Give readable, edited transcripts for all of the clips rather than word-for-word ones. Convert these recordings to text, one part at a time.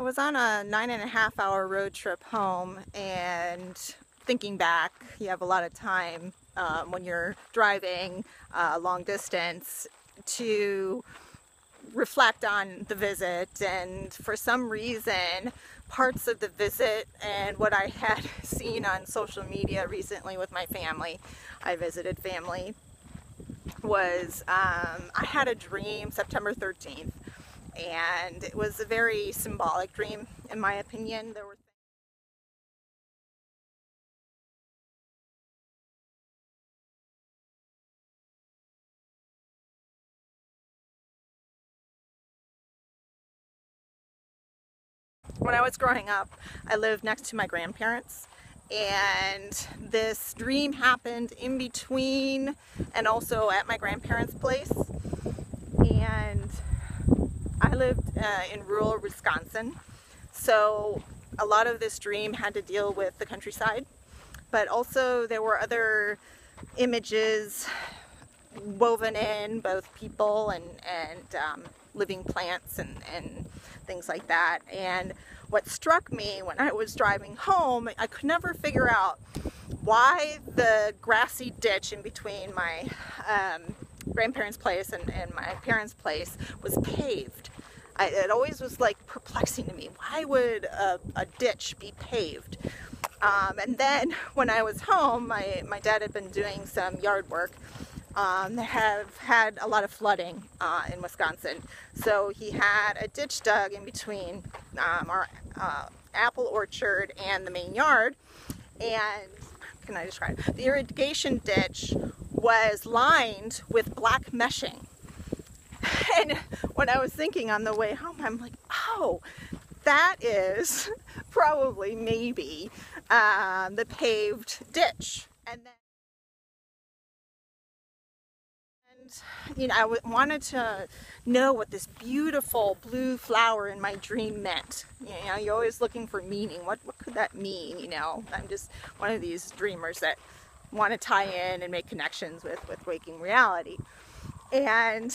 I was on a 9.5-hour road trip home, and thinking back, you have a lot of time when you're driving long distance to reflect on the visit. And for some reason, parts of the visit and what I had seen on social media recently with my family, I visited family, was I had a dream September 13th, and it was a very symbolic dream in my opinion. There were When I was growing up, I lived next to my grandparents, and this dream happened in between and also at my grandparents' place. And I lived in rural Wisconsin, so a lot of this dream had to deal with the countryside, but also there were other images woven in, both people and living plants and things like that. And what struck me when I was driving home, I could never figure out why the grassy ditch in between my grandparents' place and my parents' place was paved. It always was like perplexing to me. Why would a ditch be paved? And then when I was home, my dad had been doing some yard work. They have had a lot of flooding in Wisconsin, so he had a ditch dug in between our apple orchard and the main yard. And can I describe? The irrigation ditch was lined with black meshing. And when I was thinking on the way home, I'm like, oh, that is probably maybe the paved ditch. And you know, I wanted to know what this beautiful blue flower in my dream meant. You know, you're always looking for meaning. What could that mean? You know, I'm just one of these dreamers that want to tie in and make connections with waking reality. And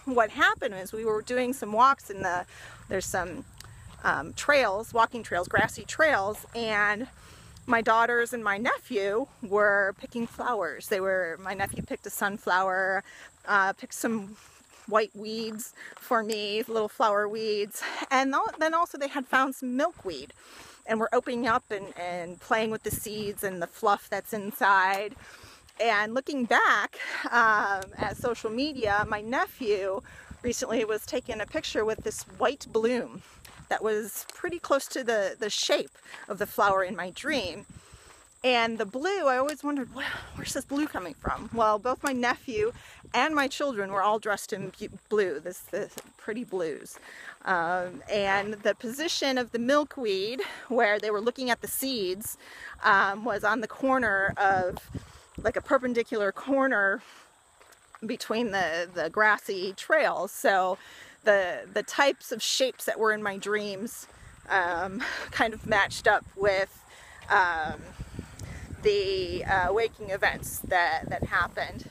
what happened is we were doing some walks in there's some trails, walking trails, grassy trails, and my daughters and my nephew were picking flowers. My nephew picked a sunflower, picked some white weeds for me, little flower weeds, and then also they had found some milkweed, and were opening up and playing with the seeds and the fluff that's inside. And looking back at social media, my nephew recently was taking a picture with this white bloom that was pretty close to the shape of the flower in my dream. And the blue, I always wondered, where's this blue coming from? Well, both my nephew and my children were all dressed in blue, this pretty blues. And the position of the milkweed, where they were looking at the seeds, was on the corner of, like a perpendicular corner between the grassy trails. So the types of shapes that were in my dreams kind of matched up with the waking events that happened.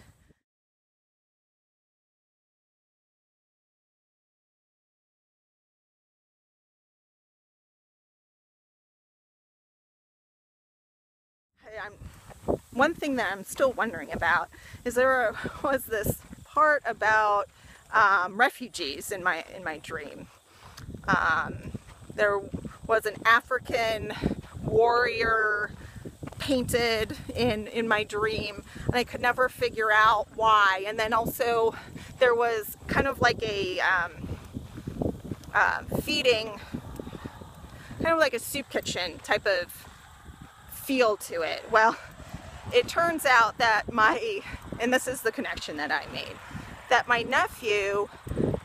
One thing that I'm still wondering about is there was this part about refugees in my dream. There was an African warrior painted in my dream, and I could never figure out why. And then also there was kind of like a feeding, kind of like a soup kitchen type of feel to it. Well, it turns out that and this is the connection that I made, that my nephew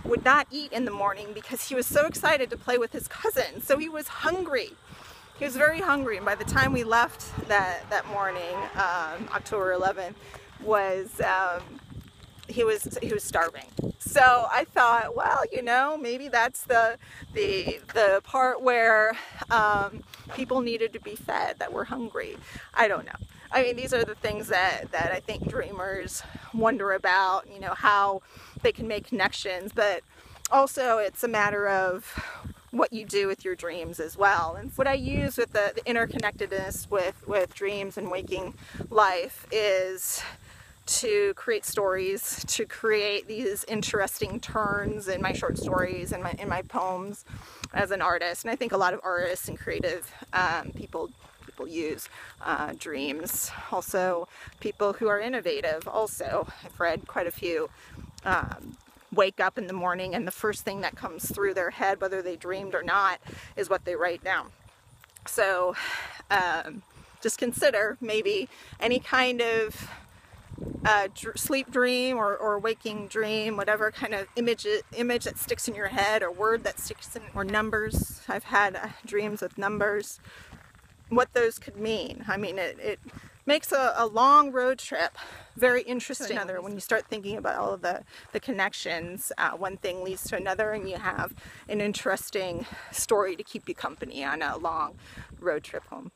would not eat in the morning because he was so excited to play with his cousin. So he was hungry. He was very hungry, and by the time we left that morning, October 11th, he was starving. So I thought, well, you know, maybe that's the part where people needed to be fed, that were hungry. I don't know. I mean, these are the things that I think dreamers wonder about, you know, how they can make connections, but also it's a matter of what you do with your dreams as well. And what I use with the interconnectedness with dreams and waking life is to create stories, to create these interesting turns in my short stories and in my poems as an artist. And I think a lot of artists and creative people use dreams. Also, people who are innovative also, I've read quite a few, wake up in the morning and the first thing that comes through their head, whether they dreamed or not, is what they write down. So just consider maybe any kind of sleep dream or waking dream, whatever kind of image that sticks in your head, or word that sticks in, or numbers. I've had dreams with numbers. What those could mean. I mean, it makes a long road trip very interesting. When you start thinking about all of the connections, one thing leads to another, and you have an interesting story to keep you company on a long road trip home.